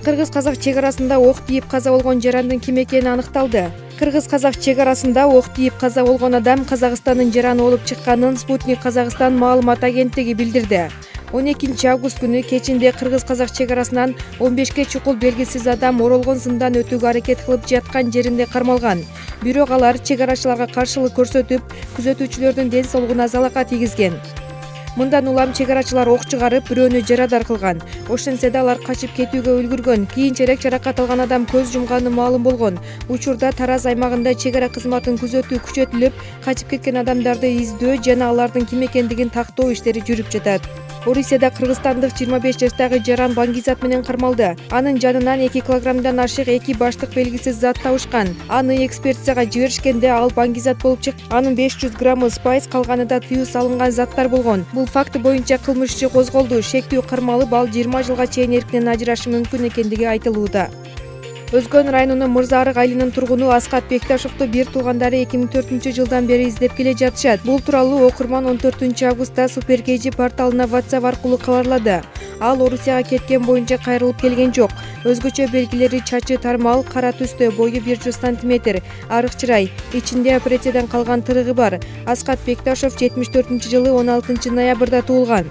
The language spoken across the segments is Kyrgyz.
Кыргыз-казак чек арасында ок тийип каза болгон жарандын ким экени аныкталды. Кыргыз-казак чек арасында ок тийип каза болгон адам Казакстандын жараны болуп чыкканын Спутник Казакстан маалымат агенттиги билдирди. 12 август күнү кечинде Кыргыз-казак чек арасынан 15 чукул белгисиз адам оролгон сымдан өтүүгө аракет кылып жаткан жеринде кармалган. Бирок алар чек арачыларга каршылык көрсөтүп, күзөтүүчүлөрдүн ден соолугуна залака тийгизген. Мындан улам чек арачылар ок чыгарып, бирөөнү жарадар кылган. Ошентсе да алар качып кетүүгө үлгүргөн. Кийинчерээк жаракат алган адам көз жумганы маалым болгон. Учурда Тараз аймагында чек ара кызматын күзөтүү күчөтүлүп, качып кеткен адамдарды издөө жана алардын ким экендигин тактоо иштери жүрүп жатат. Орусияда кыргызстандык 25 жаштагы Жаран Баңгизат менен кармалды. Анын жанынан 2 килограммдан ашык 2 баштык белгисиз зат табышкан. Аны экспертизага жиберишкенде ал Баңгизат болуп чыкты. Анын 500 граммы спайс, калганында тыюу салынган заттар болгон. Бул факты боюнча кылмыш иши козголду. Шектүү кармалып, ал 20 жылга чейин эркинен ажырашы мүмкүн экендиги айтылууда. Өзгөн районунун Мырзаарык айылынын тургуну Аскат Бекташовду бир туугандары 2004 жылдан бери издеп келе жатышат. Бул тууралуу окурман 14 августта Супер KG порталына WhatsApp аркылуу кабарлады. Ал Орусияга кеткен боюнча кайрылып келген жок. Өзгөчө белгилери чачы тармал, кара түстө, бою 100 см, арык чырай, ичинде операциядан калган тырыгы бар. Аскат Бекташов 74 жылы 16 ноябрда туулган.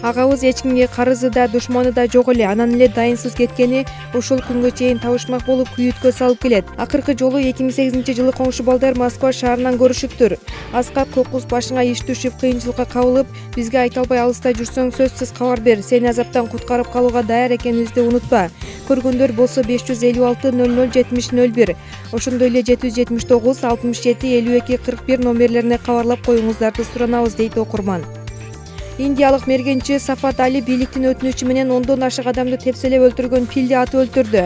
Агабыз эч кимге карызы да, душманы да жок эле, анан эле дайынсыз кеткени ушул күнгө чейин табышмак болуп күйүткө салып келет. Акыркы жолу 2008 жылы коңшу балдар Москва шаарынан көрүшүптүр. Аскат кокус башыңа иш түшүп, кыйынчылыкка кабылып, бизге айта албай алыста жүрсөң сөзсүз кабар бер. Сени азаптан куткарып калууга даяр экенибизди унутпа. Көргөндөр болсо 556 00 70 01. Ошондой эле 779 67 52 41 номерлерине кабарлап коюңуздарды суранабыз, дейт окурман. Индиялык мергенчи Сафат Али бийликтин өтүнүчү менен 10дон ашык адамды тепселеп өлтүргөн пилди атып өлтүрдү.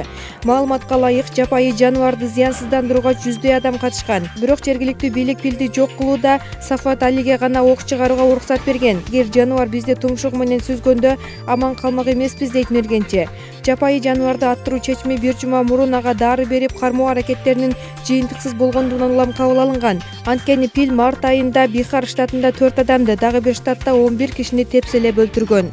Маалыматка ылайык, жапайы жаныбарды зыянсыздандырууга жүздөй адам катышкан. Бирок жергиликтүү бийлик пилди жок кылууда Сафат Алиге гана ок чыгарууга уруксат берген. Эгер жаныбар бизди тумшугу менен сүзгөндө аман калмак эмеспиз, дейт мергенчи. Жапайы жаныбарды аттыруу чечими бир жума мурун ага дары берип кармоо аракеттеринин жыйынтыксыз болгондугунан улам кабыл алынган. Анткени пил март айында Бихар штатында 4 адамды, дагы бир штатта 11 кишини тепселеп өлтүргөн.